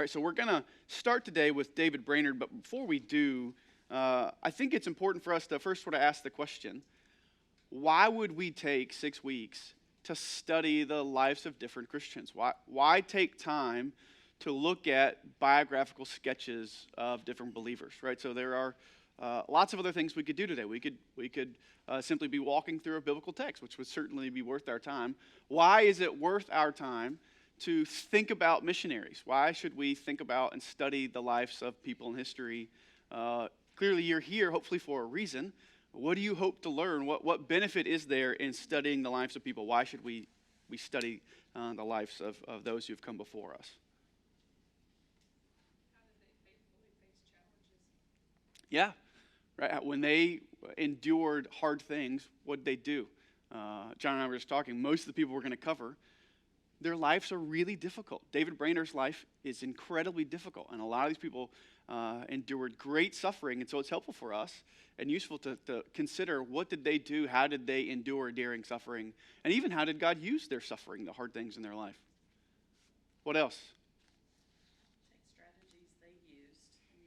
All right, so we're going to start today with David Brainerd, but before we do, I think it's important for us to first sort of ask the question, why would we take 6 weeks to study the lives of different Christians? Why take time to look at biographical sketches of different believers, right? So there are lots of other things we could do today. We could simply be walking through a biblical text, which would certainly be worth our time. Why is it worth our time to think about missionaries? Why should we think about and study the lives of people in history? Clearly, you're here, hopefully for a reason. What do you hope to learn? What benefit is there in studying the lives of people? Why should we study the lives of those who have come before us? How did they faithfully face challenges? Yeah, right. When they endured hard things, what did they do? John and I were just talking. Most of the people we're going to cover, their lives are really difficult. David Brainerd's life is incredibly difficult, and a lot of these people endured great suffering, and so it's helpful for us and useful to consider what did they do, how did they endure during suffering, and even how did God use their suffering, the hard things in their life. What else? Take strategies they used and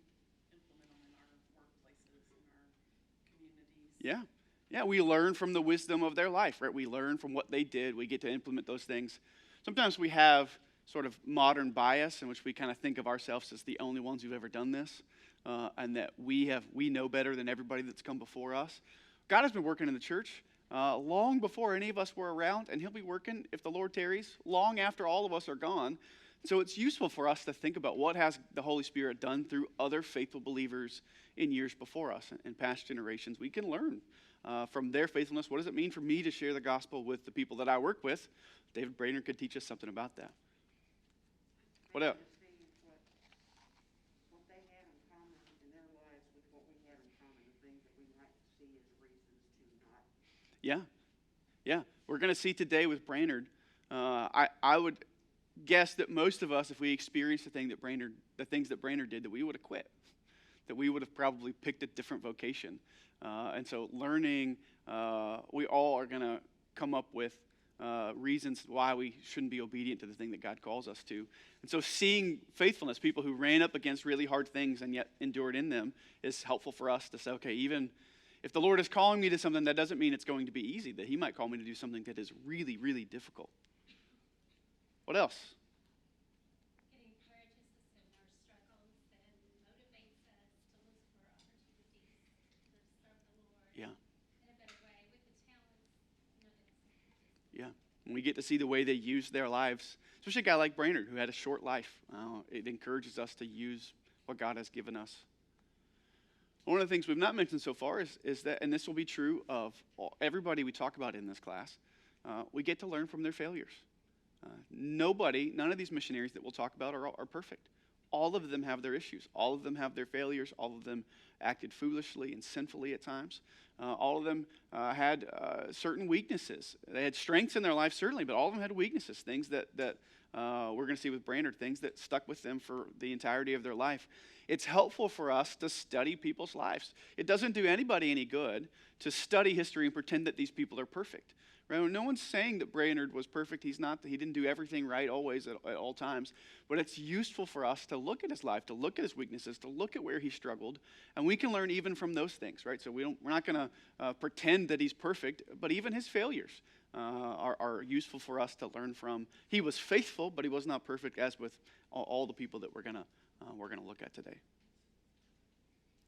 implement them in our workplaces, in our communities. Yeah, we learn from the wisdom of their life, right? We learn from what they did. We get to implement those things. Sometimes we have sort of modern bias in which we kind of think of ourselves as the only ones who've ever done this, and that we know better than everybody that's come before us. God has been working in the church long before any of us were around, and he'll be working, if the Lord tarries, long after all of us are gone. So it's useful for us to think about what has the Holy Spirit done through other faithful believers in years before us and past generations. We can learn from their faithfulness. What does it mean for me to share the gospel with the people that I work with? David Brainerd could teach us something about that. What else? What they had in common in their lives with what we have in common, the things that we might see as reasons to not. Yeah. We're going to see today with Brainerd. I would guess that most of us, if we experienced the things that Brainerd did, that we would have quit, that we would have probably picked a different vocation. And so learning, we all are going to come up with reasons why we shouldn't be obedient to the thing that God calls us to. And so seeing faithfulness, people who ran up against really hard things and yet endured in them, is helpful for us to say, okay, even if the Lord is calling me to something, that doesn't mean it's going to be easy, that he might call me to do something that is really, really difficult. What else? It encourages us in our struggles and motivates us to look for opportunities to serve the Lord Yeah. in a better way with the talents. Yeah. And we get to see the way they use their lives, especially a guy like Brainerd who had a short life. It encourages us to use what God has given us. One of the things we've not mentioned so far is that, and this will be true of everybody we talk about in this class, we get to learn from their failures. None of these missionaries that we'll talk about are perfect. All of them have their issues. All of them have their failures. All of them acted foolishly and sinfully at times. All of them had certain weaknesses. They had strengths in their life, certainly, but all of them had weaknesses, things that we're going to see with Brainerd, things that stuck with them for the entirety of their life. It's helpful for us to study people's lives. It doesn't do anybody any good to study history and pretend that these people are perfect. Right? No one's saying that Brainerd was perfect. He's not. He didn't do everything right always at all times. But it's useful for us to look at his life, to look at his weaknesses, to look at where he struggled, and we can learn even from those things. Right? So we're not going to pretend that he's perfect, but even his failures are useful for us to learn from. He was faithful, but he was not perfect, as with all the people that we're gonna look at today.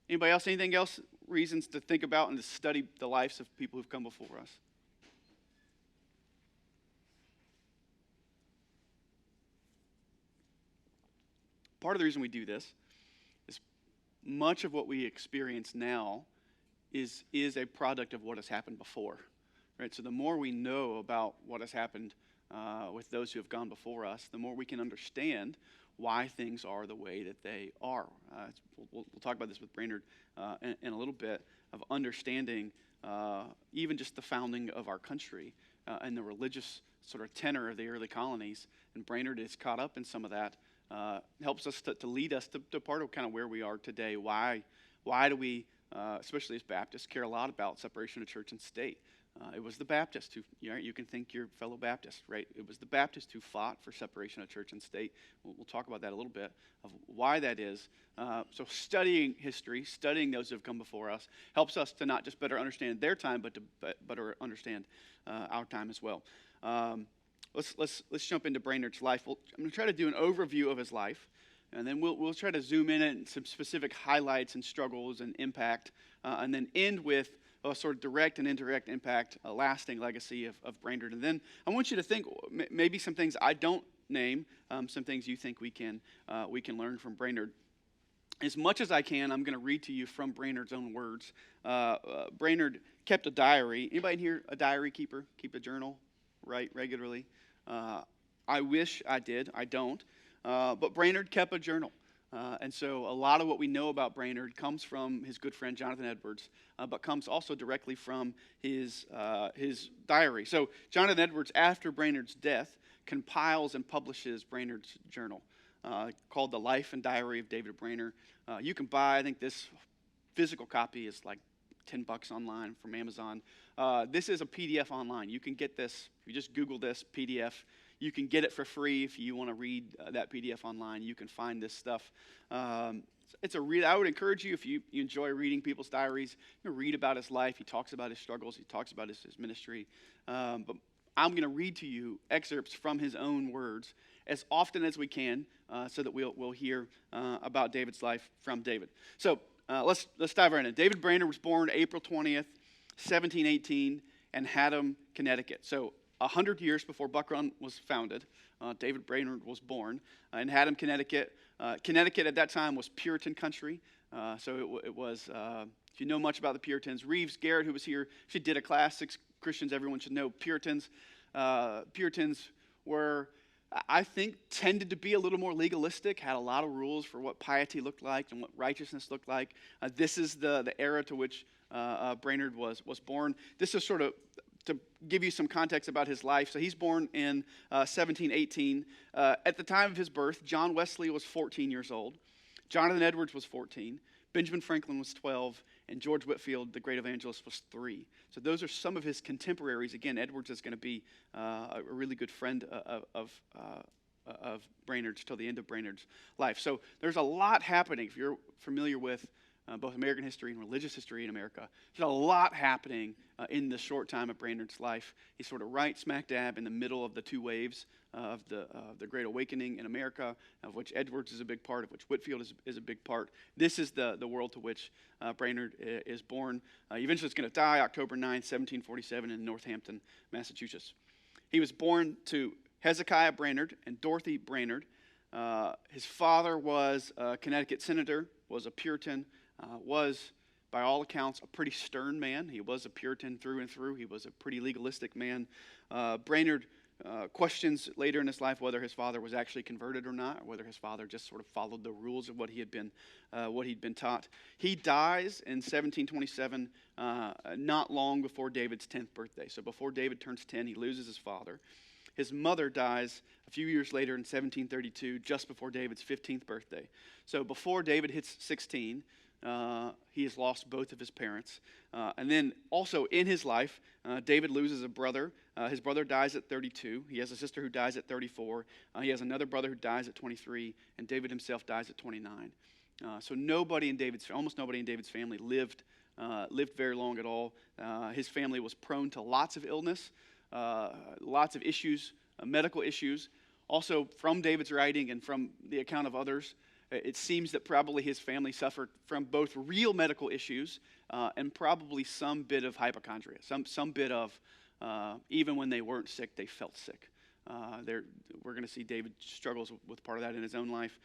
Anybody else? Anything else? Reasons to think about and to study the lives of people who've come before us. Part of the reason we do this is much of what we experience now is a product of what has happened before, right? So the more we know about what has happened with those who have gone before us, the more we can understand why things are the way that they are. We'll talk about this with Brainerd in a little bit, of understanding even just the founding of our country and the religious sort of tenor of the early colonies. And Brainerd is caught up in some of that. Helps us to lead us to part of kind of where we are today. Why do we, especially as Baptists, care a lot about separation of church and state? It was the Baptist who, you can think your fellow Baptist, right? It was the Baptist who fought for separation of church and state. We'll talk about that a little bit, of why that is. So studying history, studying those who have come before us, helps us to not just better understand their time, but to better understand our time as well. Let's jump into Brainerd's life. I'm going to try to do an overview of his life, and then we'll try to zoom in on some specific highlights and struggles and impact, and then end with a sort of direct and indirect impact, a lasting legacy of Brainerd. And then I want you to think maybe some things I don't name, some things you think we can learn from Brainerd. As much as I can, I'm going to read to you from Brainerd's own words. Brainerd kept a diary. Anybody in here a diary keeper? Keep a journal, write regularly? I wish I did. I don't. But Brainerd kept a journal. And so a lot of what we know about Brainerd comes from his good friend Jonathan Edwards, but comes also directly from his diary. So Jonathan Edwards, after Brainerd's death, compiles and publishes Brainerd's journal, called The Life and Diary of David Brainerd. You can buy, I think this physical copy is like $10 online from Amazon. This is a PDF online. You can get this, if you just Google this PDF, you can get it for free if you want to read that PDF online. You can find this stuff. It's a read. I would encourage you, if you enjoy reading people's diaries, read about his life. He talks about his struggles. He talks about his ministry. But I'm going to read to you excerpts from his own words as often as we can, so that we'll hear about David's life from David. So let's dive right in. David Brainerd was born April 20th, 1718, in Haddam, Connecticut. So 100 years before Buck Run was founded, David Brainerd was born in Haddam, Connecticut. Connecticut at that time was Puritan country. So it was, if you know much about the Puritans, Reeves Garrett, who was here, she did a class, 6 Christians everyone should know. Puritans were, I think, tended to be a little more legalistic, had a lot of rules for what piety looked like and what righteousness looked like. This is the era to which Brainerd was born. This is sort of to give you some context about his life. So he's born in 1718. At the time of his birth, John Wesley was 14 years old. Jonathan Edwards was 14. Benjamin Franklin was 12. And George Whitefield, the great evangelist, was 3. So those are some of his contemporaries. Again, Edwards is going to be a really good friend of Brainerd's till the end of Brainerd's life. So there's a lot happening. If you're familiar with both American history and religious history in America, there's a lot happening in the short time of Brainerd's life. He's sort of right smack dab in the middle of the 2 waves of the Great Awakening in America, of which Edwards is a big part, of which Whitefield is a big part. This is the world to which Brainerd is born. Eventually, it's going to die October 9th, 1747, in Northampton, Massachusetts. He was born to Hezekiah Brainerd and Dorothy Brainerd. His father was a Connecticut senator, was a Puritan, was, by all accounts, a pretty stern man. He was a Puritan through and through. He was a pretty legalistic man. Brainerd questions later in his life whether his father was actually converted or not, or whether his father just sort of followed the rules of what he'd been taught. He dies in 1727, not long before David's 10th birthday. So before David turns 10, he loses his father. His mother dies a few years later in 1732, just before David's 15th birthday. So before David hits 16, he has lost both of his parents. And then also in his life, David loses a brother. His brother dies at 32. He has a sister who dies at 34. He has another brother who dies at 23. And David himself dies at 29. So almost nobody in David's family lived very long at all. His family was prone to lots of illness, lots of issues, medical issues. Also, from David's writing and from the account of others, it seems that probably his family suffered from both real medical issues and probably some bit of hypochondria, some bit of, even when they weren't sick, they felt sick. We're going to see David struggles with part of that in his own life.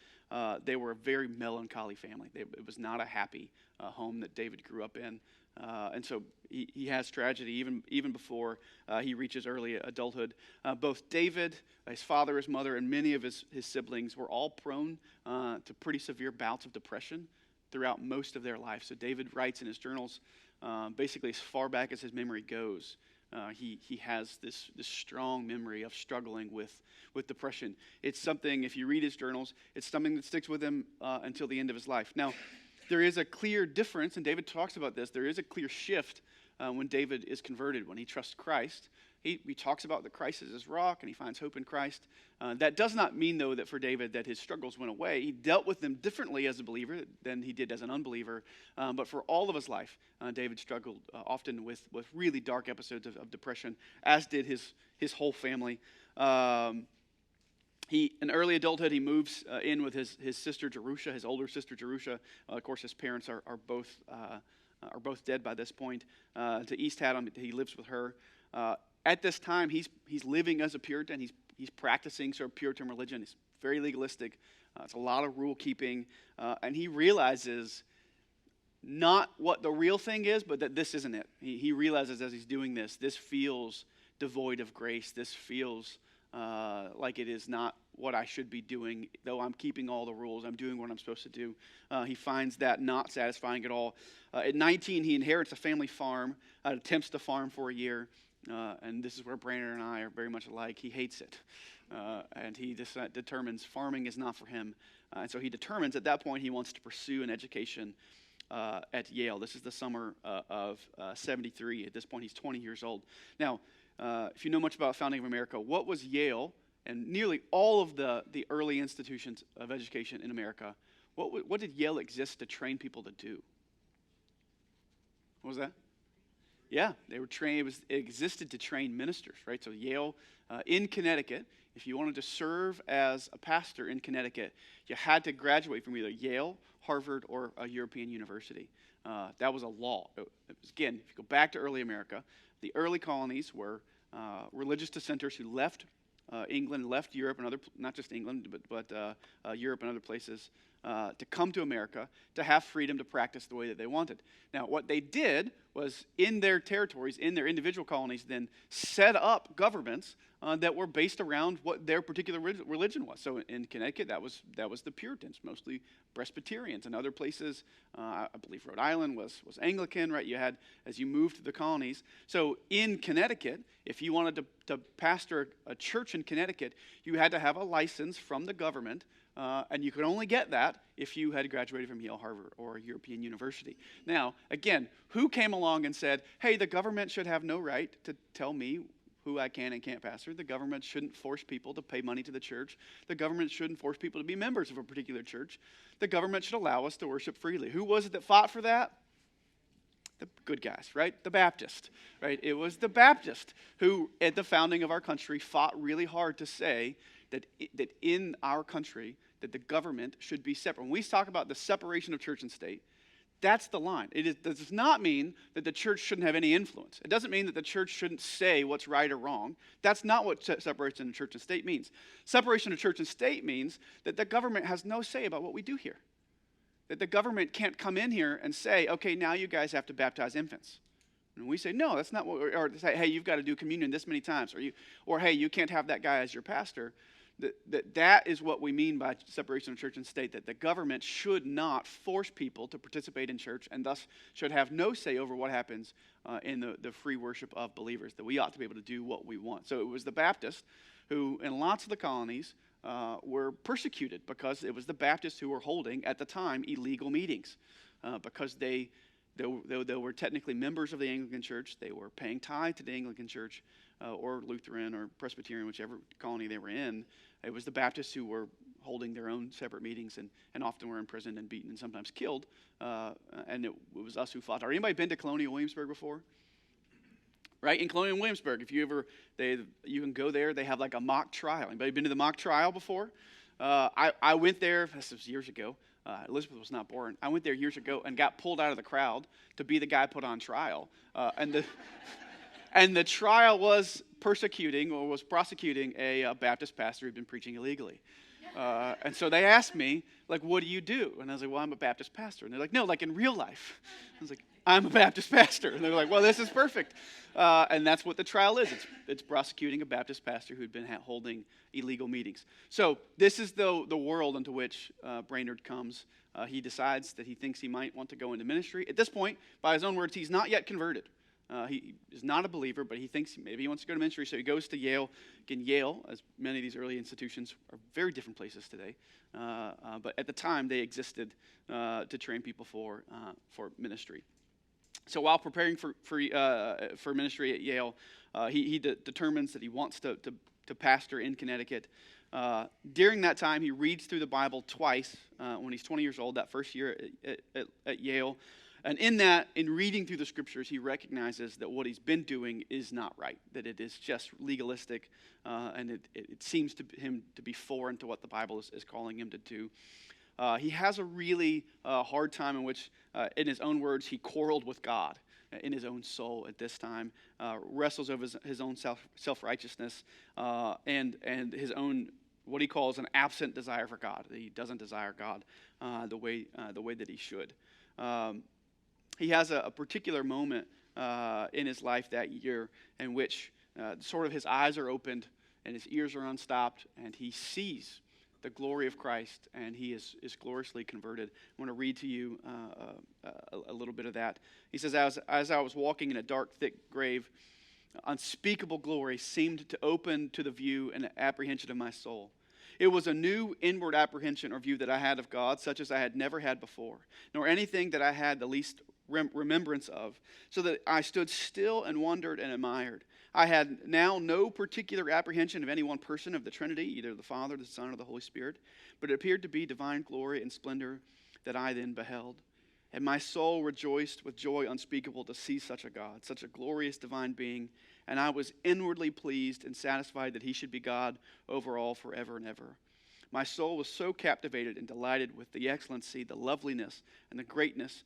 They were a very melancholy family. It was not a happy home that David grew up in. And so he has tragedy even before he reaches early adulthood. Both David, his father, his mother, and many of his siblings were all prone to pretty severe bouts of depression throughout most of their life. So David writes in his journals, basically as far back as his memory goes, he has this strong memory of struggling with depression. It's something, if you read his journals, it's something that sticks with him until the end of his life. Now, there is a clear difference, and David talks about this, there is a clear shift when David is converted, when he trusts Christ. He talks about that Christ is his rock, and he finds hope in Christ. That does not mean, though, that for David that his struggles went away. He dealt with them differently as a believer than he did as an unbeliever. But for all of his life, David struggled often with really dark episodes of depression, as did his whole family. In early adulthood, he moves in with his sister Jerusha, his older sister Jerusha. Of course, his parents are both dead by this point. To East Haddam, he lives with her. At this time, he's living as a Puritan. He's practicing sort of Puritan religion. It's very legalistic. It's a lot of rule keeping, and he realizes not what the real thing is, but that this isn't it. He realizes as he's doing this feels devoid of grace. This feels like it is not what I should be doing, though I'm keeping all the rules. I'm doing what I'm supposed to do. He finds that not satisfying at all. At 19, he inherits a family farm, attempts to farm for a year. And this is where Brainerd and I are very much alike. He hates it. And he determines farming is not for him. And so he determines at that point he wants to pursue an education at Yale. This is the summer of 73. At this point, he's 20 years old. Now, if you know much about founding of America, what was Yale and nearly all of the early institutions of education in America, what did Yale exist to train people to do? What was that? Yeah, they were trained. It existed to train ministers, right? So Yale in Connecticut, if you wanted to serve as a pastor in Connecticut, you had to graduate from either Yale, Harvard, or a European university. That was a law. It was, again, if you go back to early America, the early colonies were religious dissenters who left England, left Europe, and not just England, but Europe and other places, to come to America to have freedom to practice the way that they wanted. Now, what they did was in their territories, in their individual colonies, then set up governments that were based around what their particular religion was. So in Connecticut, that was the Puritans, mostly Presbyterians. In other places, I believe Rhode Island was Anglican, right? You had, as you moved to the colonies. So in Connecticut, if you wanted to pastor a church in Connecticut, you had to have a license from the government. And you could only get that if you had graduated from Yale, Harvard, or a European university. Now, again, who came along and said, hey, the government should have no right to tell me who I can and can't pastor. The government shouldn't force people to pay money to the church. The government shouldn't force people to be members of a particular church. The government should allow us to worship freely. Who was it that fought for that? The good guys, right? The Baptist, right? It was the Baptist who, at the founding of our country, fought really hard to say that in our country, that the government should be separate. When we talk about the separation of church and state, that's the line. It does not mean that the church shouldn't have any influence. It doesn't mean that the church shouldn't say what's right or wrong. That's not what separation of church and state means. Separation of church and state means that the government has no say about what we do here. That the government can't come in here and say, okay, now you guys have to baptize infants. And we say, no, that's not what, or say, hey, you've got to do communion this many times, or hey, you can't have that guy as your pastor. That is what we mean by separation of church and state, that the government should not force people to participate in church and thus should have no say over what happens in the free worship of believers, that we ought to be able to do what we want. So it was the Baptists who, in lots of the colonies, were persecuted because it was the Baptists who were holding, at the time, illegal meetings because they were technically members of the Anglican Church. They were paying tithe to the Anglican Church or Lutheran or Presbyterian, whichever colony they were in. It was the Baptists who were holding their own separate meetings and often were imprisoned and beaten and sometimes killed. And it was us who fought. Anybody been to Colonial Williamsburg before? Right? In Colonial Williamsburg, if you can go there. They have like a mock trial. Anybody been to the mock trial before? I went there, this was years ago. Elizabeth was not born. I went there years ago and got pulled out of the crowd to be the guy put on trial. And the trial was prosecuting a Baptist pastor who'd been preaching illegally. And so they asked me, like, what do you do? And I was like, well, I'm a Baptist pastor. And they're like, no, like in real life. I was like, I'm a Baptist pastor. And they're like, well, this is perfect. And that's what the trial is. It's prosecuting a Baptist pastor who'd been holding illegal meetings. So this is the world into which Brainerd comes. He decides that he thinks he might want to go into ministry. At this point, by his own words, he's not yet converted. He is not a believer, but he thinks maybe he wants to go to ministry, so he goes to Yale. Again, Yale, as many of these early institutions, are very different places today. But at the time, they existed to train people for ministry. So while preparing for ministry at Yale, he determines that he wants to pastor in Connecticut. During that time, he reads through the Bible twice when he's 20 years old, that first year at Yale. And in reading through the scriptures, he recognizes that what he's been doing is not right, that it is just legalistic, and it seems to him to be foreign to what the Bible is calling him to do. He has a really hard time in which, in his own words, he quarreled with God in his own soul at this time, wrestles over his own self-righteousness and his own, what he calls an absent desire for God. He doesn't desire God the way that he should. He has a particular moment in his life that year in which sort of his eyes are opened and his ears are unstopped, and he sees the glory of Christ, and he is gloriously converted. I want to read to you a little bit of that. He says, as I was walking in a dark, thick grave, unspeakable glory seemed to open to the view and apprehension of my soul. It was a new inward apprehension or view that I had of God, such as I had never had before, nor anything that I had the least remembrance of, so that I stood still and wondered and admired. I had now no particular apprehension of any one person of the Trinity, either the Father, the Son, or the Holy Spirit, but it appeared to be divine glory and splendor that I then beheld. And my soul rejoiced with joy unspeakable to see such a God, such a glorious divine being, and I was inwardly pleased and satisfied that he should be God over all forever and ever. My soul was so captivated and delighted with the excellency, the loveliness, and the greatness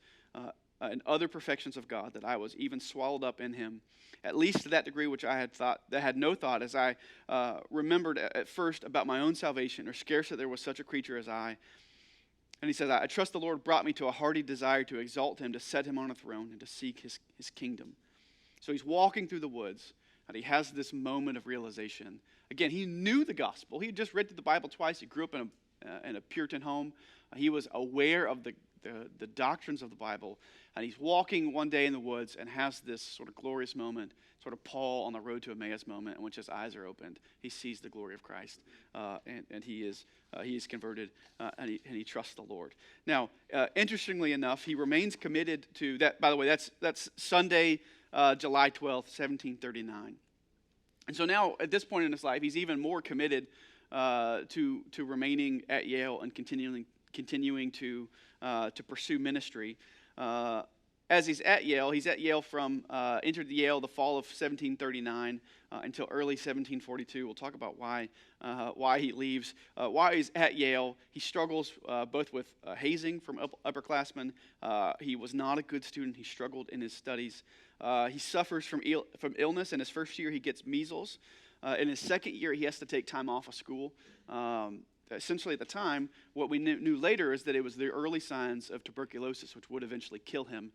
and other perfections of God that I was even swallowed up in him, at least to that degree which I had no thought, as I remembered at first about my own salvation, or scarce that there was such a creature as I. And he says, I trust the Lord brought me to a hearty desire to exalt him, to set him on a throne, and to seek his kingdom. So he's walking through the woods, and he has this moment of realization. Again, he knew the gospel. He had just read through the Bible twice. He grew up in a Puritan home. He was aware of the doctrines of the Bible. And he's walking one day in the woods and has this sort of glorious moment, sort of Paul on the road to Emmaus moment, in which his eyes are opened. He sees the glory of Christ, and he is converted, and he trusts the Lord. Now, interestingly enough, he remains committed to that. By the way, that's Sunday, July 12th, 1739. And so now, at this point in his life, he's even more committed to remaining at Yale and continuing to pursue ministry. As he's at Yale from entered Yale the fall of 1739 until early 1742. We'll talk about why he leaves. While he's at Yale, he struggles both with hazing from upperclassmen. He was not a good student. He struggled in his studies. He suffers from illness. In his first year, he gets measles. In his second year, he has to take time off of school. Essentially, at the time, what we knew later is that it was the early signs of tuberculosis, which would eventually kill him,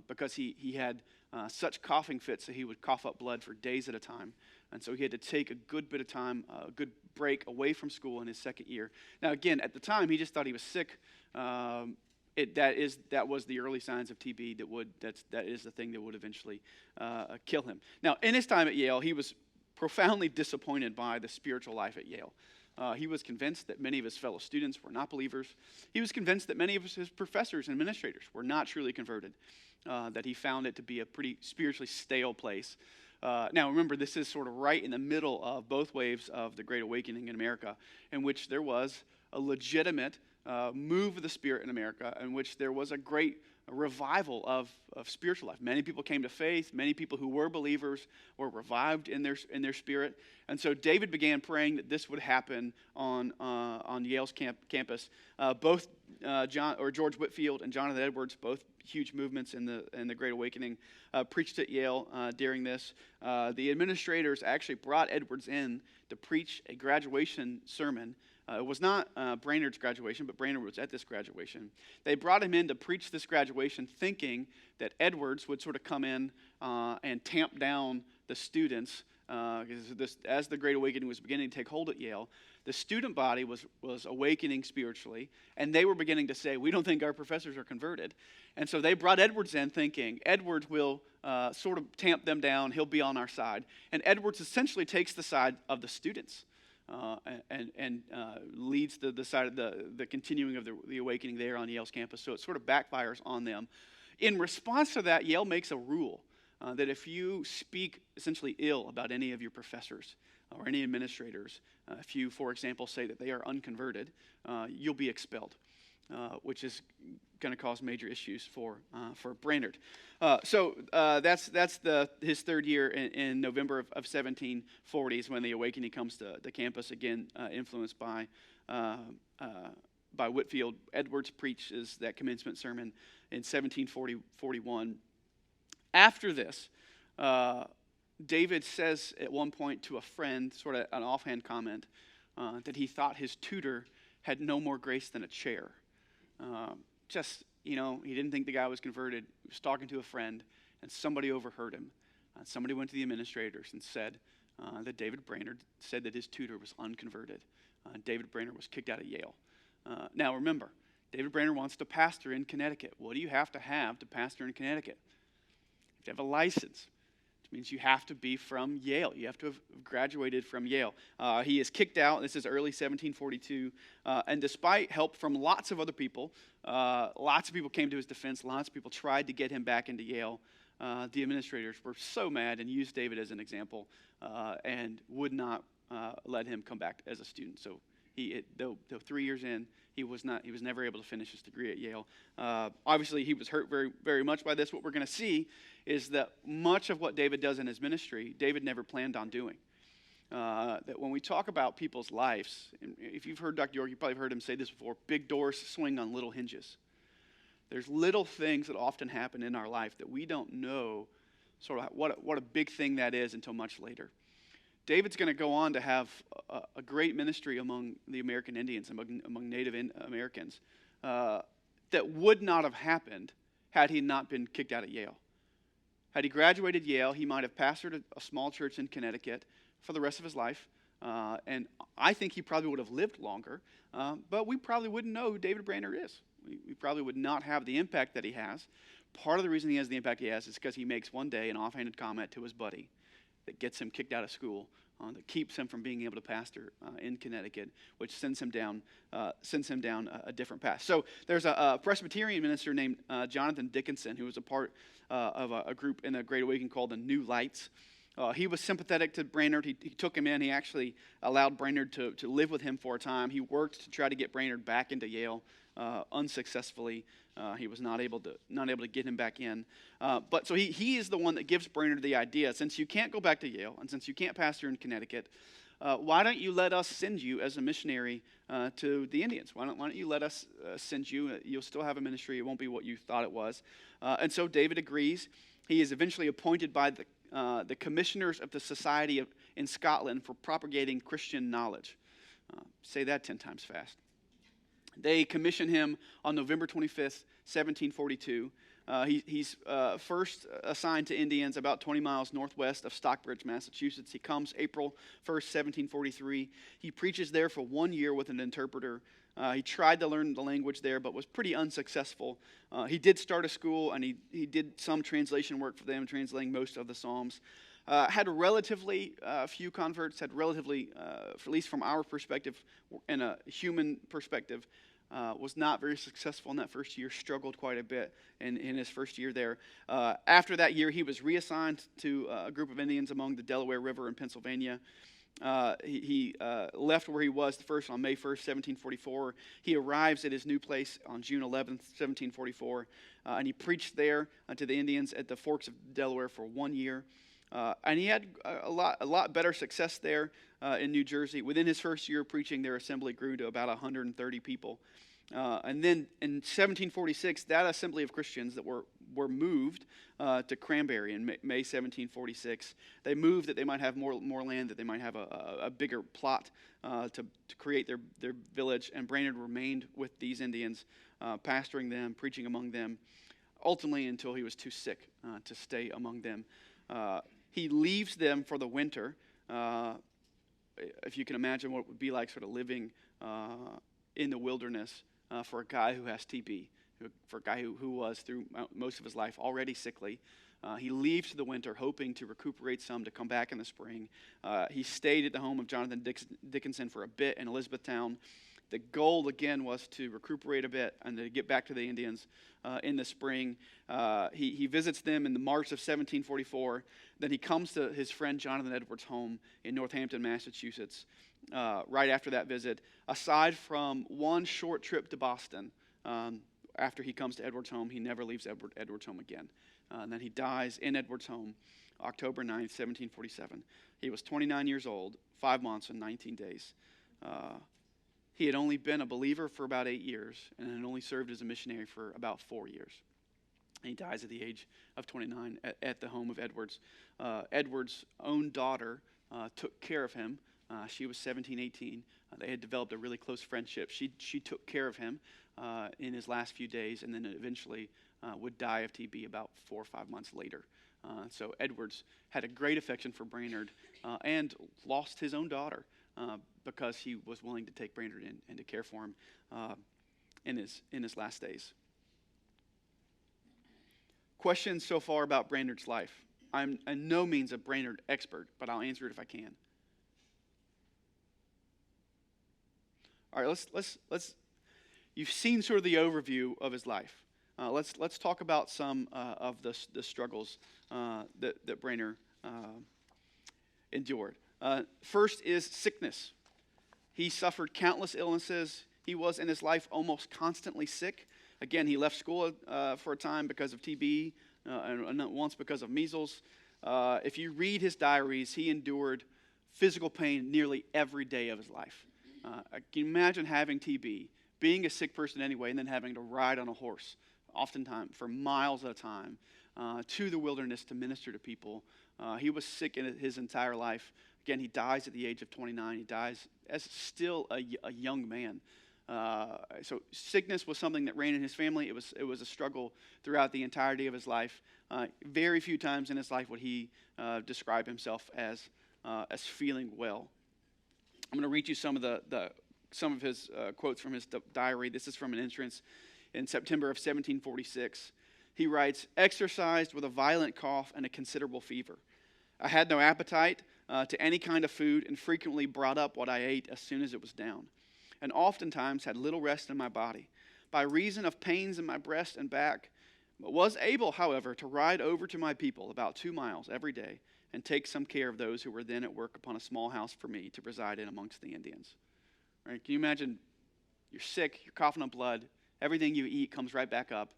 because he had such coughing fits that he would cough up blood for days at a time. And so he had to take a good bit of time, a good break away from school in his second year. Now, again, at the time, he just thought he was sick. That was the early signs of TB. That is the thing that would eventually kill him. Now, in his time at Yale, he was profoundly disappointed by the spiritual life at Yale. He was convinced that many of his fellow students were not believers. He was convinced that many of his professors and administrators were not truly converted, that he found it to be a pretty spiritually stale place. Now, remember, this is sort of right in the middle of both waves of the Great Awakening in America, in which there was a legitimate move of the Spirit in America, in which there was a great revival of spiritual life. Many people came to faith. Many people who were believers were revived in their spirit. And so David began praying that this would happen on Yale's campus. Both George Whitefield and Jonathan Edwards, both huge movements in the Great Awakening, preached at Yale during this. The administrators actually brought Edwards in to preach a graduation sermon. It was not Brainerd's graduation, but Brainerd was at this graduation. They brought him in to preach this graduation thinking that Edwards would sort of come in and tamp down the students. As the Great Awakening was beginning to take hold at Yale, the student body was awakening spiritually, and they were beginning to say, we don't think our professors are converted. And so they brought Edwards in thinking Edwards will sort of tamp them down, he'll be on our side. And Edwards essentially takes the side of the students. And leads the side of the continuing of the awakening there on Yale's campus. So it sort of backfires on them. In response to that, Yale makes a rule that if you speak essentially ill about any of your professors or any administrators, if you, for example, say that they are unconverted, you'll be expelled, which is going to cause major issues for Brainerd. So that's his third year in November of 1740s when the awakening comes to the campus, again influenced by Whitefield. Edwards preaches that commencement sermon in 1741. After this, David says at one point to a friend, sort of an offhand comment, that he thought his tutor had no more grace than a chair. He didn't think the guy was converted. He was talking to a friend, and somebody overheard him. Somebody went to the administrators and said that David Brainerd said that his tutor was unconverted. David Brainerd was kicked out of Yale. Now remember, David Brainerd wants to pastor in Connecticut. What do you have to pastor in Connecticut? You have to have a license, which means you have to be from Yale. You have to have graduated from Yale. He is kicked out. This is early 1742. And despite help from lots of other people, lots of people came to his defense. Lots of people tried to get him back into Yale. The administrators were so mad and used David as an example and would not let him come back as a student. So though 3 years in, he was never able to finish his degree at Yale. Obviously, he was hurt very, very much by this. What we're going to see is that much of what David does in his ministry, David never planned on doing. That when we talk about people's lives, if you've heard Dr. York, you've probably heard him say this before, big doors swing on little hinges. There's little things that often happen in our life that we don't know sort of what a big thing that is until much later. David's going to go on to have a great ministry among the American Indians, among Native Americans, that would not have happened had he not been kicked out of Yale. Had he graduated Yale, he might have pastored a small church in Connecticut for the rest of his life, and I think he probably would have lived longer, but we probably wouldn't know who David Brainerd is. We probably would not have the impact that he has. Part of the reason he has the impact he has is because he makes one day an offhanded comment to his buddy that gets him kicked out of school, that keeps him from being able to pastor in Connecticut, which sends him down a different path. So there's a Presbyterian minister named Jonathan Dickinson who was a part of a group in the Great Awakening called the New Lights. He was sympathetic to Brainerd. He took him in. He actually allowed Brainerd to live with him for a time. He worked to try to get Brainerd back into Yale. Unsuccessfully, he was not able to get him back in. But so he is the one that gives Brainerd the idea. Since you can't go back to Yale, and since you can't pastor in Connecticut, why don't you let us send you as a missionary to the Indians? Why don't you let us send you? You'll still have a ministry. It won't be what you thought it was. And so David agrees. He is eventually appointed by the commissioners of the Society in Scotland for propagating Christian knowledge. Say that 10 times fast. They commission him on November 25th, 1742. He's first assigned to Indians about 20 miles northwest of Stockbridge, Massachusetts. He comes April 1st, 1743. He preaches there for 1 year with an interpreter. He tried to learn the language there, but was pretty unsuccessful. He did start a school, and he did some translation work for them, translating most of the Psalms. Had relatively few converts, had relatively, at least from our perspective, and a human perspective, was not very successful in that first year, struggled quite a bit in his first year there. After that year, he was reassigned to a group of Indians along the Delaware River in Pennsylvania. He left where he was on May 1st, 1744. He arrives at his new place on June 11th, 1744, and he preached there to the Indians at the Forks of Delaware for 1 year. And he had a lot better success there in New Jersey. Within his first year of preaching, their assembly grew to about 130 people. And then in 1746, that assembly of Christians that were moved to Cranberry in May 1746. They moved that they might have more land, that they might have a bigger plot to create their village. And Brainerd remained with these Indians, pastoring them, preaching among them, ultimately until he was too sick to stay among them. He leaves them for the winter. If you can imagine what it would be like sort of living in the wilderness for a guy who has TB, for a guy who was through most of his life already sickly. He leaves for the winter hoping to recuperate some to come back in the spring. He stayed at the home of Jonathan Dickinson for a bit in Elizabethtown. The goal, again, was to recuperate a bit and to get back to the Indians in the spring. He visits them in the March of 1744. Then he comes to his friend Jonathan Edwards' home in Northampton, Massachusetts, right after that visit. Aside from one short trip to Boston, after he comes to Edwards' home, he never leaves Edwards' home again. And then he dies in Edwards' home, October 9th, 1747. He was 29 years old, 5 months and 19 days. He had only been a believer for about 8 years and had only served as a missionary for about 4 years. And he dies at the age of 29 at the home of Edwards. Edwards' own daughter took care of him. She was 17, 18. They had developed a really close friendship. She took care of him in his last few days, and then eventually would die of TB about 4 or 5 months later. So Edwards had a great affection for Brainerd and lost his own daughter because he was willing to take Brainerd in and to care for him in his last days. Questions so far about Brainerd's life? I'm in no means a Brainerd expert, but I'll answer it if I can. All right, let's. You've seen sort of the overview of his life. Let's talk about some of the struggles that Brainerd endured. First is sickness. He suffered countless illnesses. He was in his life almost constantly sick. Again, he left school for a time because of TB and once because of measles. If you read his diaries, he endured physical pain nearly every day of his life. Can you imagine having TB, being a sick person anyway, and then having to ride on a horse, oftentimes for miles at a time, to the wilderness to minister to people? He was sick in his entire life. Again, he dies at the age of 29. He dies as still a young man. So sickness was something that ran in his family. It was a struggle throughout the entirety of his life. Very few times in his life would he describe himself as feeling well. I'm going to read you some of his quotes from his diary. This is from an entrance in September of 1746. He writes, "Exercised with a violent cough and a considerable fever. I had no appetite to any kind of food and frequently brought up what I ate as soon as it was down, and oftentimes had little rest in my body, by reason of pains in my breast and back, but was able, however, to ride over to my people about 2 miles every day and take some care of those who were then at work upon a small house for me to reside in amongst the Indians." Right? Can you imagine you're sick, you're coughing up blood, everything you eat comes right back up,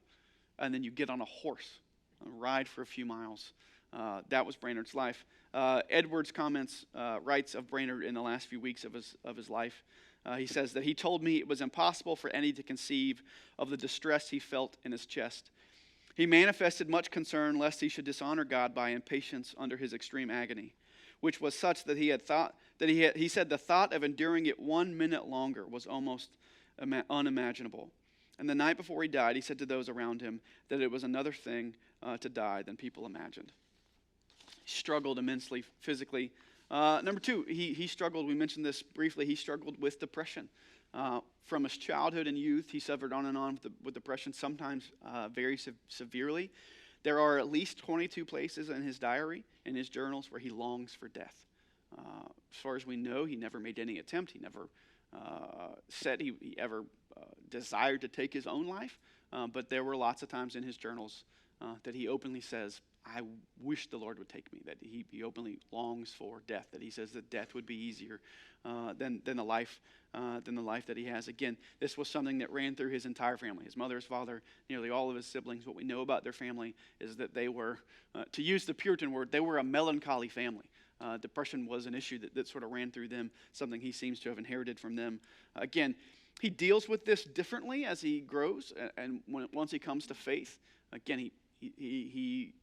and then you get on a horse and ride for a few miles. That was Brainerd's life. Edwards writes of Brainerd in the last few weeks of his life. He says that he told me it was impossible for any to conceive of the distress he felt in his chest. He manifested much concern lest he should dishonor God by impatience under his extreme agony, which was such that he said the thought of enduring it 1 minute longer was almost unimaginable. And the night before he died, he said to those around him that it was another thing to die than people imagined. He struggled immensely physically. Number two, he struggled, we mentioned this briefly, he struggled with depression. From his childhood and youth, he suffered on and on with depression, sometimes very severely. There are at least 22 places in his diary, in his journals, where he longs for death. As far as we know, he never made any attempt. He never said he ever desired to take his own life. But there were lots of times in his journals that he openly says, "I wish the Lord would take me," that he openly longs for death, that he says that death would be easier than the life that he has. Again, this was something that ran through his entire family. His mother, his father, nearly all of his siblings. What we know about their family is that they were, to use the Puritan word, they were a melancholy family. Depression was an issue that sort of ran through them, something he seems to have inherited from them. Again, he deals with this differently as he grows, and once he comes to faith, again, he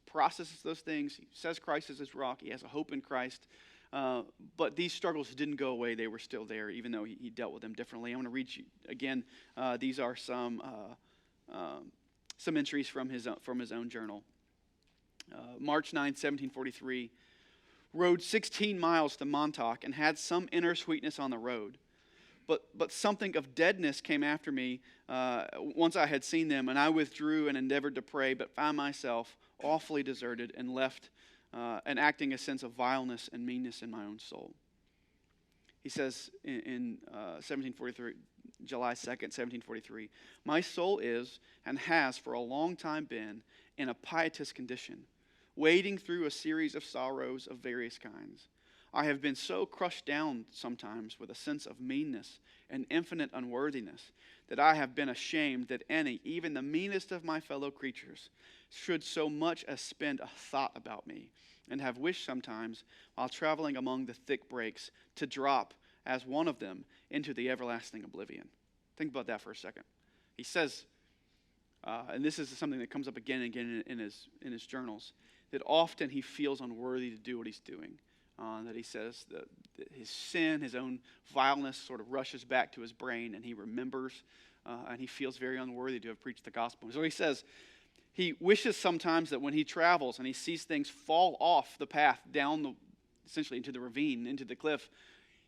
processes those things. He says Christ is his rock. He has a hope in Christ. But these struggles didn't go away. They were still there, even though he dealt with them differently. I'm going to read you again. These are some entries from his own journal. March 9, 1743. Rode 16 miles to Montauk and had some inner sweetness on the road. But something of deadness came after me once I had seen them, and I withdrew and endeavored to pray, but found myself awfully deserted and left and acting a sense of vileness and meanness in my own soul. He says in 1743, July 2nd, 1743, "My soul is and has for a long time been in a piteous condition, wading through a series of sorrows of various kinds. I have been so crushed down sometimes with a sense of meanness and infinite unworthiness that I have been ashamed that any, even the meanest of my fellow creatures, should so much as spend a thought about me, and have wished sometimes, while traveling among the thick brakes, to drop, as one of them, into the everlasting oblivion." Think about that for a second. He says, and this is something that comes up again and again in his journals, that often he feels unworthy to do what he's doing. That he says that his sin, his own vileness sort of rushes back to his brain, and he remembers, and he feels very unworthy to have preached the gospel. So he says he wishes sometimes that when he travels and he sees things fall off the path down essentially into the ravine, into the cliff,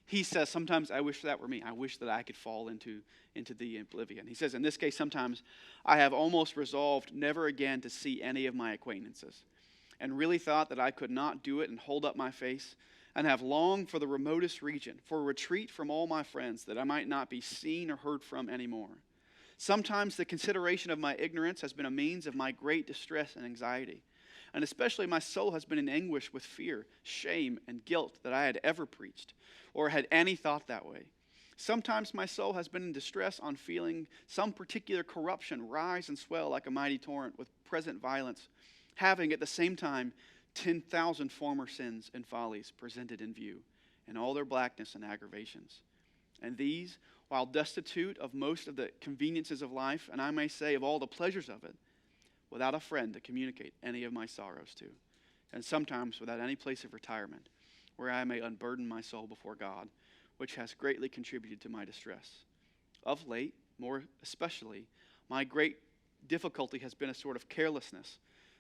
he says, sometimes I wish that were me. I wish that I could fall into the oblivion. He says, in this case, sometimes I have almost resolved never again to see any of my acquaintances, and really thought that I could not do it and hold up my face, and have longed for the remotest region, for a retreat from all my friends, that I might not be seen or heard from any more. Sometimes the consideration of my ignorance has been a means of my great distress and anxiety, and especially my soul has been in anguish with fear, shame, and guilt that I had ever preached, or had any thought that way. Sometimes my soul has been in distress on feeling some particular corruption rise and swell like a mighty torrent with present violence, having at the same time 10,000 former sins and follies presented in view, in all their blackness and aggravations. And these, while destitute of most of the conveniences of life, and I may say of all the pleasures of it, without a friend to communicate any of my sorrows to, and sometimes without any place of retirement, where I may unburden my soul before God, which has greatly contributed to my distress. Of late, more especially, my great difficulty has been a sort of carelessness,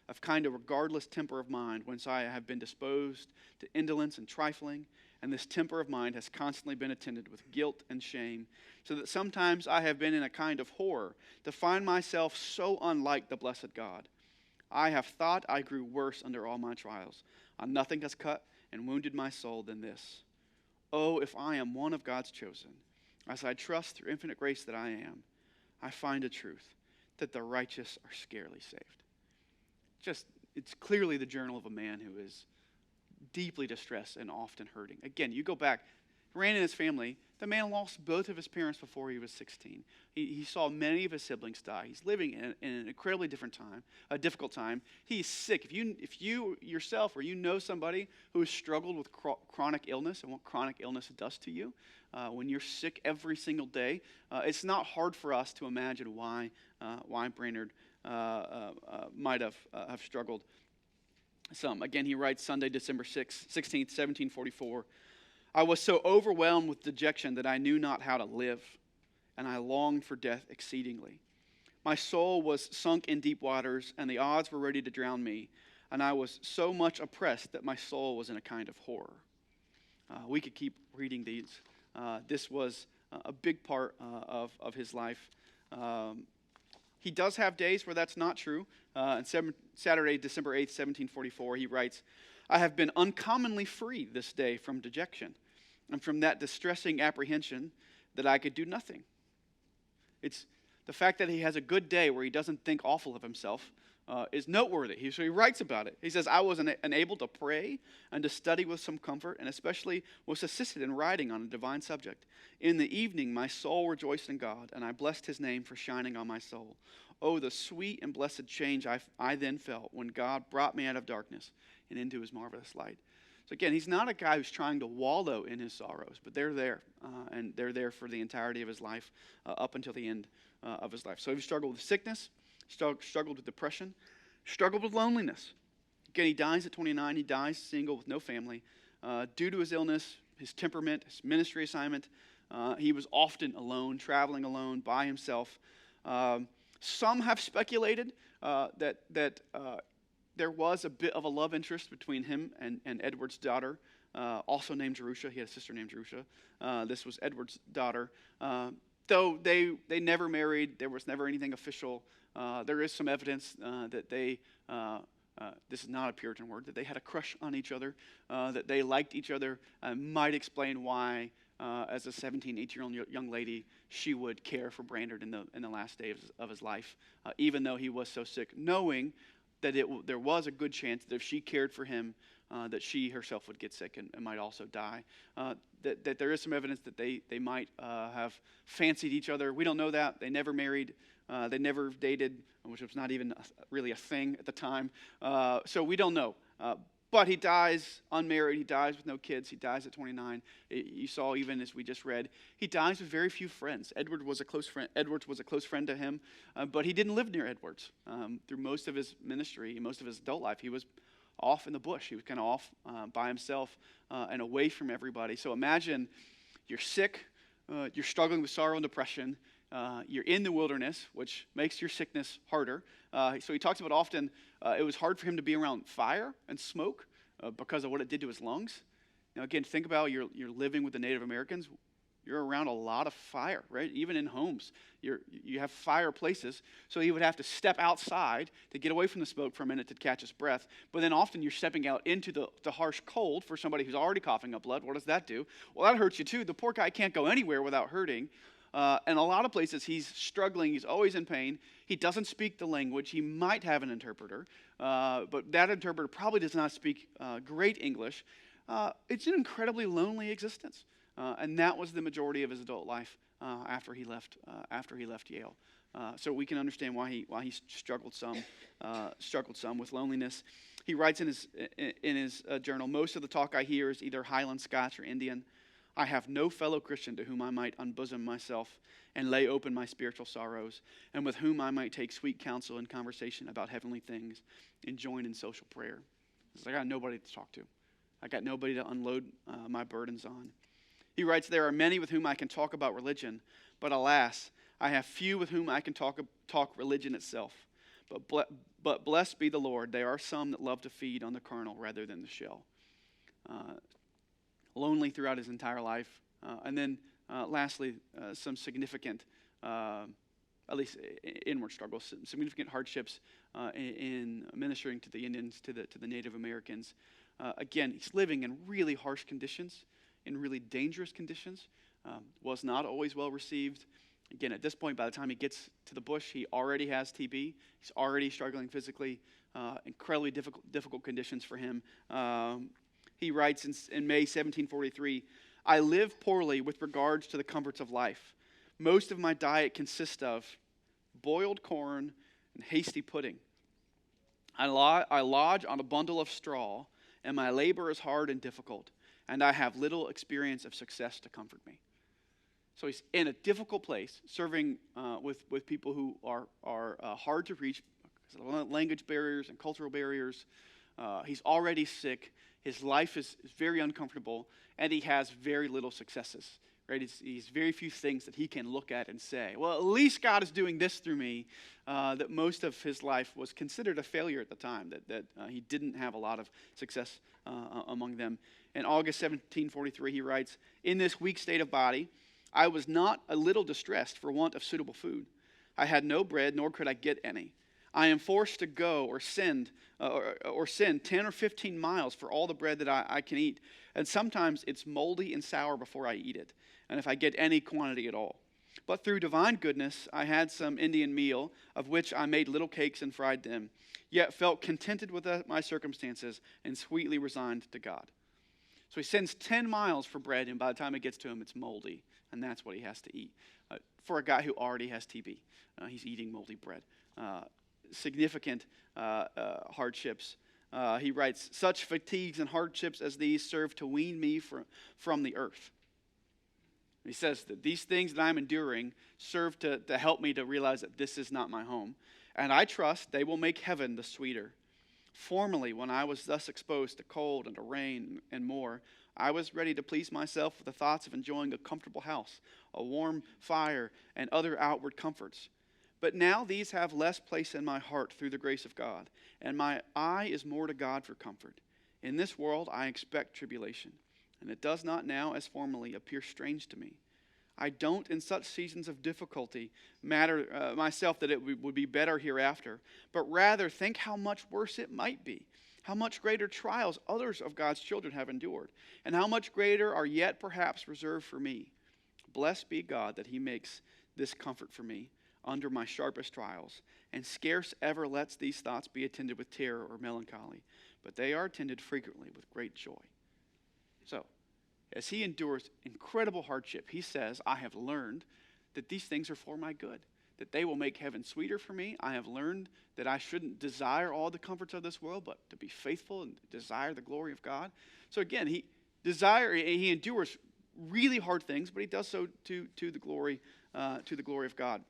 of kind of regardless temper of mind, whence I have been disposed to indolence and trifling, and this temper of mind has constantly been attended with guilt and shame, so that sometimes I have been in a kind of horror to find myself so unlike the blessed God. I have thought I grew worse under all my trials. Nothing has cut and wounded my soul than this. Oh, if I am one of God's chosen, as I trust through infinite grace that I am, I find a truth, that the righteous are scarcely saved. It's clearly the journal of a man who is deeply distressed and often hurting. Again, you go back, ran in his family. The man lost both of his parents before he was 16. He saw many of his siblings die. He's living in an incredibly difficult time. He's sick. If you yourself or you know somebody who has struggled with chronic illness and what chronic illness does to you, when you're sick every single day, it's not hard for us to imagine why Brainerd might have struggled some. Again, he writes Sunday, December 16th, 1744, "I was so overwhelmed with dejection that I knew not how to live, and I longed for death exceedingly. My soul was sunk in deep waters, and the odds were ready to drown me, and I was so much oppressed that my soul was in a kind of horror." We could keep reading these. This was a big part of his life. He does have days where that's not true. On Saturday, December 8th, 1744, he writes, "I have been uncommonly free this day from dejection, and from that distressing apprehension that I could do nothing." It's the fact that he has a good day where he doesn't think awful of himself is noteworthy. So he writes about it. He says, "I was unable to pray and to study with some comfort, and especially was assisted in writing on a divine subject. In the evening my soul rejoiced in God, and I blessed his name for shining on my soul. Oh, the sweet and blessed change I then felt when God brought me out of darkness and into his marvelous light." So again, he's not a guy who's trying to wallow in his sorrows, but they're there, and they're there for the entirety of his life, up until the end of his life. So he struggled with sickness, struggled with depression, struggled with loneliness. Again, he dies at 29. He dies single with no family. Due to his illness, his temperament, his ministry assignment, he was often alone, traveling alone by himself. Some have speculated that there was a bit of a love interest between him and Edward's daughter, also named Jerusha. He had a sister named Jerusha. This was Edward's daughter. Though they never married, there was never anything official. There is some evidence that they, this is not a Puritan word, that they had a crush on each other, that they liked each other, might explain why as a 17, 18-year-old young lady, she would care for Brainerd in the last days of his life, even though he was so sick, knowing that there was a good chance that if she cared for him, that she herself would get sick and might also die. That there is some evidence that they might have fancied each other. We don't know that. They never married. They never dated, which was not even really a thing at the time. So we don't know. But he dies unmarried. He dies with no kids. He dies at 29. You saw, even as we just read, he dies with very few friends. Edwards was a close friend to him, but he didn't live near Edwards. Through most of his ministry, most of his adult life, he was off in the bush. He was kind of off by himself and away from everybody. So imagine you're sick, you're struggling with sorrow and depression, you're in the wilderness, which makes your sickness harder. So he talks about often it was hard for him to be around fire and smoke because of what it did to his lungs. Now, again, think about you're living with the Native Americans. You're around a lot of fire, right? Even in homes, you have fireplaces. So he would have to step outside to get away from the smoke for a minute to catch his breath. But then often you're stepping out into the harsh cold for somebody who's already coughing up blood. What does that do? Well, that hurts you too. The poor guy can't go anywhere without hurting. And a lot of places he's struggling. He's always in pain. He doesn't speak the language. He might have an interpreter, but that interpreter probably does not speak great English. It's an incredibly lonely existence, and that was the majority of his adult life after he left Yale. So we can understand why he struggled some with loneliness. He writes in his journal, most of the talk I hear is either Highland Scots or Indian. I have no fellow Christian to whom I might unbosom myself and lay open my spiritual sorrows, and with whom I might take sweet counsel and conversation about heavenly things and join in social prayer. I got nobody to talk to. I got nobody to unload my burdens on. He writes, there are many with whom I can talk about religion, but alas, I have few with whom I can talk religion itself. But blessed be the Lord, there are some that love to feed on the kernel rather than the shell. Lonely throughout his entire life. And then lastly, some significant, at least inward struggles, significant hardships in ministering to the Indians, to the Native Americans. Again, he's living in really harsh conditions, in really dangerous conditions, was not always well received. Again, at this point, by the time he gets to the bush, he already has TB. He's already struggling physically, incredibly difficult conditions for him. He writes in May 1743, I live poorly with regards to the comforts of life. Most of my diet consists of boiled corn and hasty pudding. I lodge on a bundle of straw, and my labor is hard and difficult, and I have little experience of success to comfort me. So he's in a difficult place, serving with people who are hard to reach because of language barriers and cultural barriers. He's already sick. His life is very uncomfortable, and he has very little successes. Right? He's very few things that he can look at and say, well, at least God is doing this through me. That most of his life was considered a failure at the time, that he didn't have a lot of success among them. In August 1743, he writes, in this weak state of body, I was not a little distressed for want of suitable food. I had no bread, nor could I get any. I am forced to go or send 10 or 15 miles for all the bread that I can eat. And sometimes it's moldy and sour before I eat it, and if I get any quantity at all. But through divine goodness, I had some Indian meal, of which I made little cakes and fried them, yet felt contented with my circumstances and sweetly resigned to God. So he sends 10 miles for bread, and by the time it gets to him, it's moldy, and that's what he has to eat. For a guy who already has TB, he's eating moldy bread. Significant hardships. He writes, such fatigues and hardships as these serve to wean me from the earth. He says that these things that I'm enduring serve to help me to realize that this is not my home. And I trust they will make heaven the sweeter. Formerly, when I was thus exposed to cold and to rain and more, I was ready to please myself with the thoughts of enjoying a comfortable house, a warm fire, and other outward comforts. But now these have less place in my heart through the grace of God, and my eye is more to God for comfort. In this world I expect tribulation, and it does not now, as formerly, appear strange to me. I don't, in such seasons of difficulty, matter myself that it would be better hereafter, but rather think how much worse it might be, how much greater trials others of God's children have endured, and how much greater are yet perhaps reserved for me. Blessed be God that he makes this comfort for me under my sharpest trials, and scarce ever lets these thoughts be attended with terror or melancholy, but they are attended frequently with great joy. So, as he endures incredible hardship, he says, I have learned that these things are for my good, that they will make heaven sweeter for me. I have learned that I shouldn't desire all the comforts of this world, but to be faithful and desire the glory of God. So again, he endures really hard things, but he does so to the glory of God.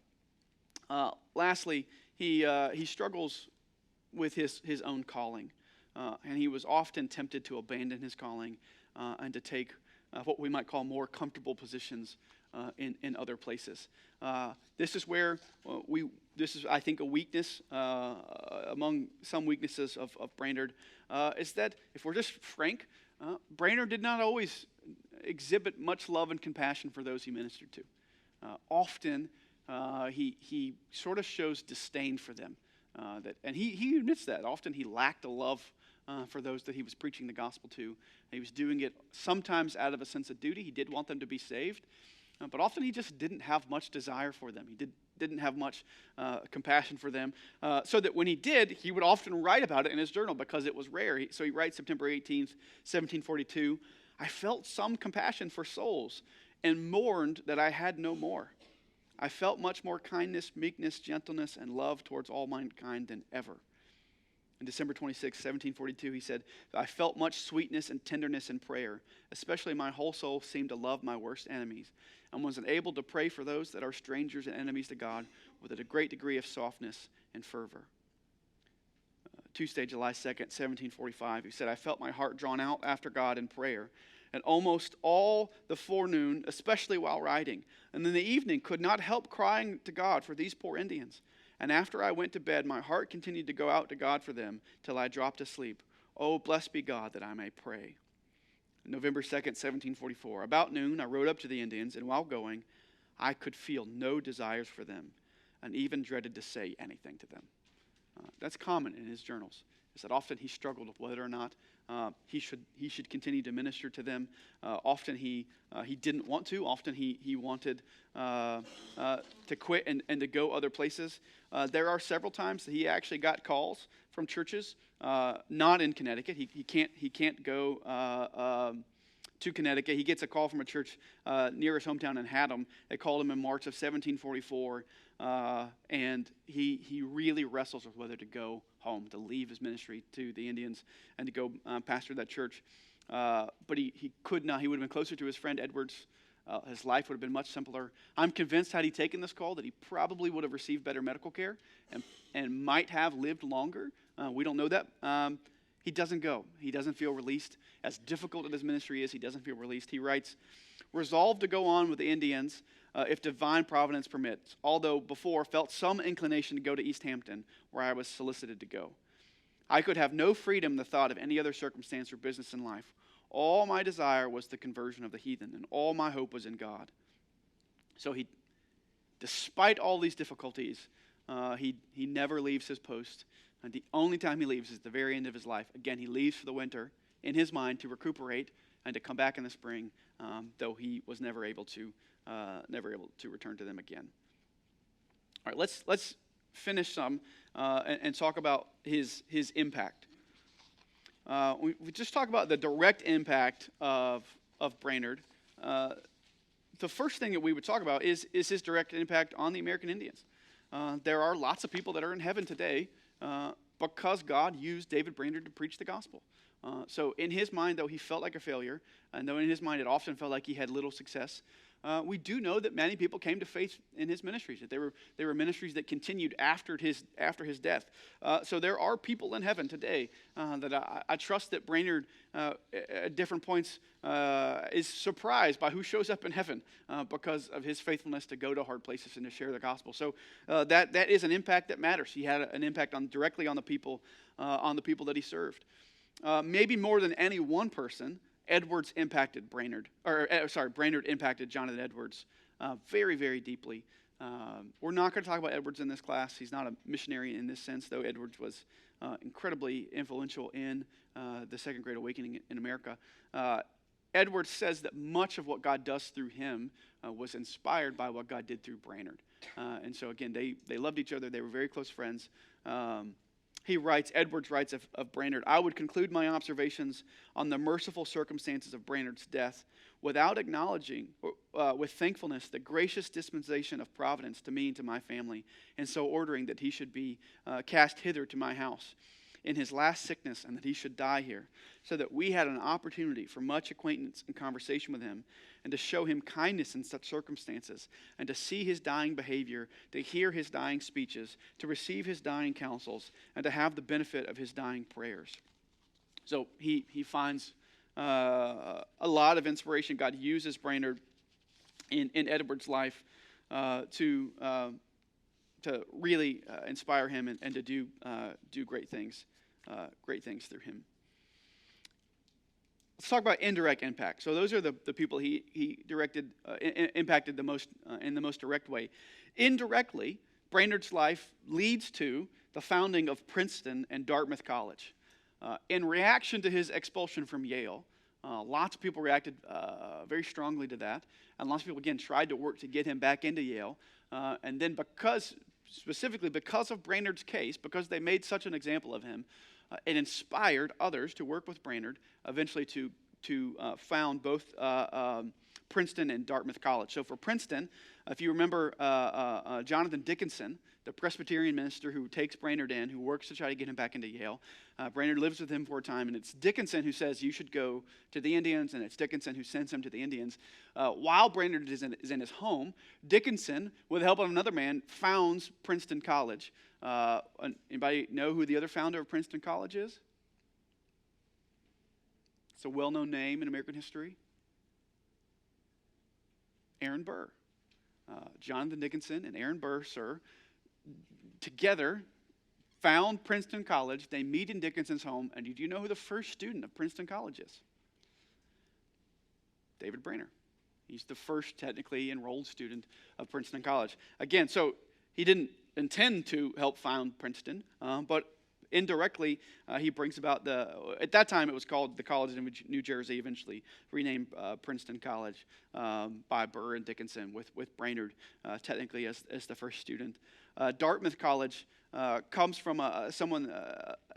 Lastly, he struggles with his own calling, and he was often tempted to abandon his calling and to take what we might call more comfortable positions in other places. This is where this is, I think, a weakness among some weaknesses of Brainerd, is that if we're just frank, Brainerd did not always exhibit much love and compassion for those he ministered to. Often, he sort of shows disdain for them, and he admits that. Often he lacked a love for those that he was preaching the gospel to. He was doing it sometimes out of a sense of duty. He did want them to be saved, but often he just didn't have much desire for them. He didn't have much compassion for them, so that when he did, he would often write about it in his journal because it was rare. So he writes September 18th, 1742, I felt some compassion for souls and mourned that I had no more. I felt much more kindness, meekness, gentleness, and love towards all mankind than ever. In December 26, 1742, he said, I felt much sweetness and tenderness in prayer. Especially my whole soul seemed to love my worst enemies, and was able to pray for those that are strangers and enemies to God with a great degree of softness and fervor. Tuesday, July 2nd, 1745, he said, I felt my heart drawn out after God in prayer, and almost all the forenoon, especially while riding, and in the evening could not help crying to God for these poor Indians. And after I went to bed, my heart continued to go out to God for them till I dropped asleep. Oh, blessed be God that I may pray. November 2nd, 1744. About noon, I rode up to the Indians, and while going, I could feel no desires for them, and even dreaded to say anything to them. That's common in his journals, is that often he struggled with whether or not he should continue to minister to them. Often he didn't want to. Often he wanted to quit and to go other places. There are several times that he actually got calls from churches not in Connecticut. He can't go to Connecticut. He gets a call from a church near his hometown in Haddam. They called him in March of 1744, and he really wrestles with whether to go home, to leave his ministry to the Indians, and to go pastor that church. But he could not. He would have been closer to his friend Edwards. His life would have been much simpler. I'm convinced had he taken this call that he probably would have received better medical care and might have lived longer. We don't know that. He doesn't go. He doesn't feel released. As difficult as his ministry is, he doesn't feel released. He writes, resolved to go on with the Indians if divine providence permits, although before felt some inclination to go to East Hampton, where I was solicited to go. I could have no freedom in the thought of any other circumstance or business in life. All my desire was the conversion of the heathen, and all my hope was in God. So he, despite all these difficulties, he never leaves his post. And the only time he leaves is the very end of his life. Again, he leaves for the winter in his mind to recuperate and to come back in the spring, though he was never able to return to them again. All right, let's finish some and talk about his impact. We just talk about the direct impact of Brainerd. The first thing that we would talk about is his direct impact on the American Indians. There are lots of people that are in heaven today because God used David Brainerd to preach the gospel. So in his mind, though he felt like a failure, and though in his mind it often felt like he had little success, we do know that many people came to faith in his ministries, that they were ministries that continued after his death. So there are people in heaven today that I trust that Brainerd at different points is surprised by who shows up in heaven because of his faithfulness to go to hard places and to share the gospel. So that is an impact that matters. He had an impact directly on the people that he served. Maybe more than any one person, Edwards impacted Brainerd impacted Jonathan Edwards very, very deeply. We're not going to talk about Edwards in this class. He's not a missionary in this sense, though Edwards was incredibly influential in the Second Great Awakening in America. Edwards says that much of what God does through him was inspired by what God did through Brainerd. And so again, they loved each other. They were very close friends. Edwards writes of Brainerd, I would conclude my observations on the merciful circumstances of Brainerd's death without acknowledging with thankfulness the gracious dispensation of providence to me and to my family, and so ordering that he should be cast hither to my house in his last sickness, and that he should die here, so that we had an opportunity for much acquaintance and conversation with him, and to show him kindness in such circumstances, and to see his dying behavior, to hear his dying speeches, to receive his dying counsels, and to have the benefit of his dying prayers. So he finds a lot of inspiration. God uses Brainerd in Edward's life to really inspire him and to do great things through him. Let's talk about indirect impact. So those are the people he impacted the most in the most direct way. Indirectly, Brainerd's life leads to the founding of Princeton and Dartmouth College. In reaction to his expulsion from Yale, lots of people reacted very strongly to that, and lots of people again tried to work to get him back into Yale. And then specifically because of Brainerd's case, because they made such an example of him, it inspired others to work with Brainerd, eventually to found both Princeton and Dartmouth College. So for Princeton, if you remember Jonathan Dickinson, the Presbyterian minister who takes Brainerd in, who works to try to get him back into Yale, Brainerd lives with him for a time, and it's Dickinson who says you should go to the Indians, and it's Dickinson who sends him to the Indians. While Brainerd is in his home, Dickinson, with the help of another man, founds Princeton College. Anybody know who the other founder of Princeton College is? It's a well-known name in American history. Aaron Burr. Jonathan Dickinson and Aaron Burr, sir, together found Princeton College. They meet in Dickinson's home, and do you know who the first student of Princeton College is? David Brainerd. He's the first technically enrolled student of Princeton College. Again, so he didn't intend to help found Princeton, but indirectly, he brings about at that time it was called the College of New Jersey, eventually renamed Princeton College by Burr and Dickinson, with Brainerd technically as the first student. Dartmouth College comes from someone,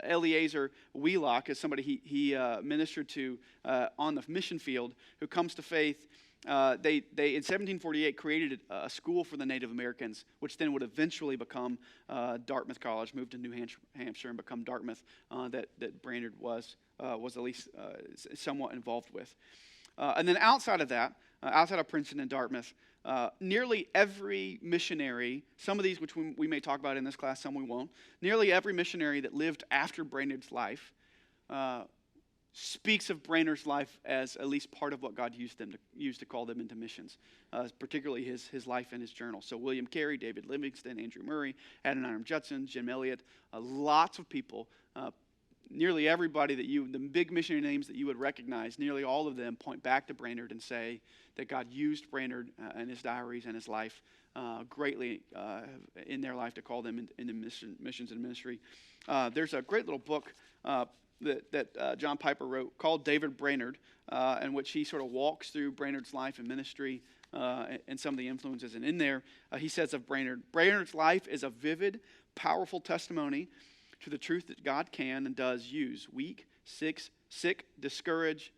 Eleazar Wheelock, is somebody he ministered to on the mission field, who comes to faith. They in 1748 created a school for the Native Americans, which then would eventually become Dartmouth College, moved to New Hampshire and become Dartmouth, that Brainerd was at least somewhat involved with. And then outside of that, outside of Princeton and Dartmouth, nearly every missionary, some of these which we may talk about in this class, some we won't, nearly every missionary that lived after Brainerd's life speaks of Brainerd's life as at least part of what God used to call them into missions, particularly his life and his journal. So William Carey, David Livingston, Andrew Murray, Adoniram Judson, Jim Elliot, lots of people, nearly everybody the big missionary names that you would recognize, nearly all of them point back to Brainerd and say that God used Brainerd and his diaries and his life greatly in their life to call them into missions and ministry. There's a great little book that John Piper wrote called David Brainerd, in which he sort of walks through Brainerd's life and ministry and some of the influences. And in there, he says of Brainerd's life is a vivid, powerful testimony to the truth that God can and does use weak, sick, discouraged,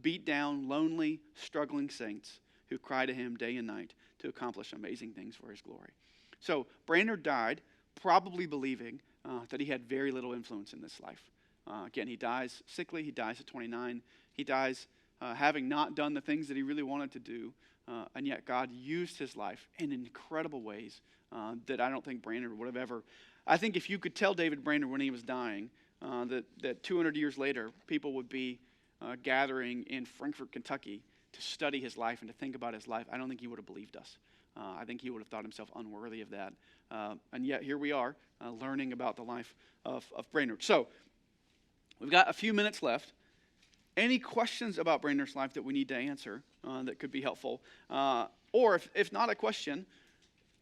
beat down, lonely, struggling saints who cry to him day and night to accomplish amazing things for his glory. So Brainerd died probably believing that he had very little influence in this life. Again, he dies sickly. He dies at 29. He dies having not done the things that he really wanted to do, and yet God used his life in incredible ways that I don't think Brainerd would have ever. I think if you could tell David Brainerd when he was dying that 200 years later people would be gathering in Frankfort, Kentucky to study his life and to think about his life, I don't think he would have believed us. I think he would have thought himself unworthy of that. And yet here we are learning about the life of Brainerd. So we've got a few minutes left. Any questions about Brainerd's life that we need to answer that could be helpful? Or if not a question,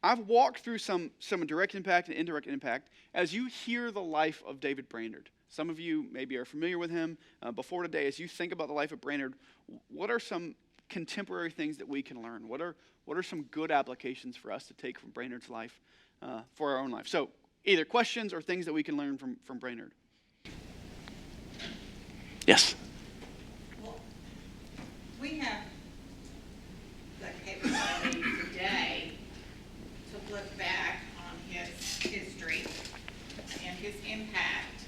I've walked through some direct impact and indirect impact. As you hear the life of David Brainerd, some of you maybe are familiar with him before today. As you think about the life of Brainerd, what are some contemporary things that we can learn? What are some good applications for us to take from Brainerd's life for our own life? So either questions or things that we can learn from Brainerd. Yes. Well, we have the capability today to look back on his history and his impact,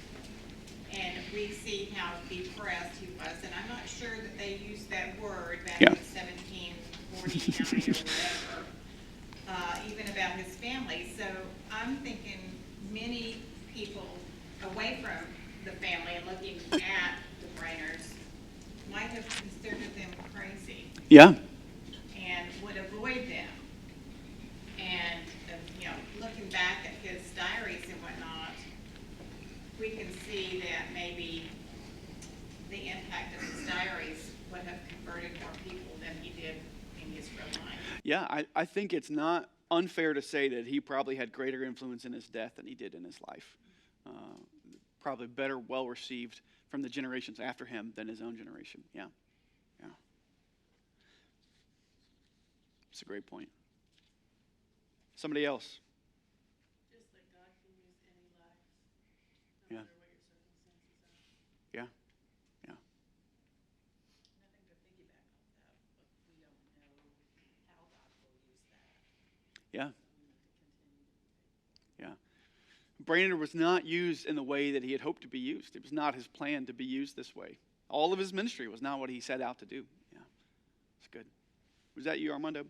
and we see how depressed he was. And I'm not sure that they used that word back in 1749 or whatever, even about his family. So I'm thinking many people away from the family and looking at the Brainers might have considered them crazy Yeah. and would avoid them. And, looking back at his diaries and whatnot, we can see that maybe the impact of his diaries would have converted more people than he did in his real life. Yeah, I think it's not unfair to say that he probably had greater influence in his death than he did in his life. Probably better, well received from the generations after him than his own generation. Yeah. It's a great point. Somebody else. Just that God can use any life, Yeah. no matter what your circumstances are. Yeah. And I think to piggyback off that, but we don't know how God will use that. Yeah. So we need to continue to be faithful. Yeah. Brainerd was not used in the way that he had hoped to be used. It was not his plan to be used this way. All of his ministry was not what he set out to do. Yeah. It's good. Was that you, Armando?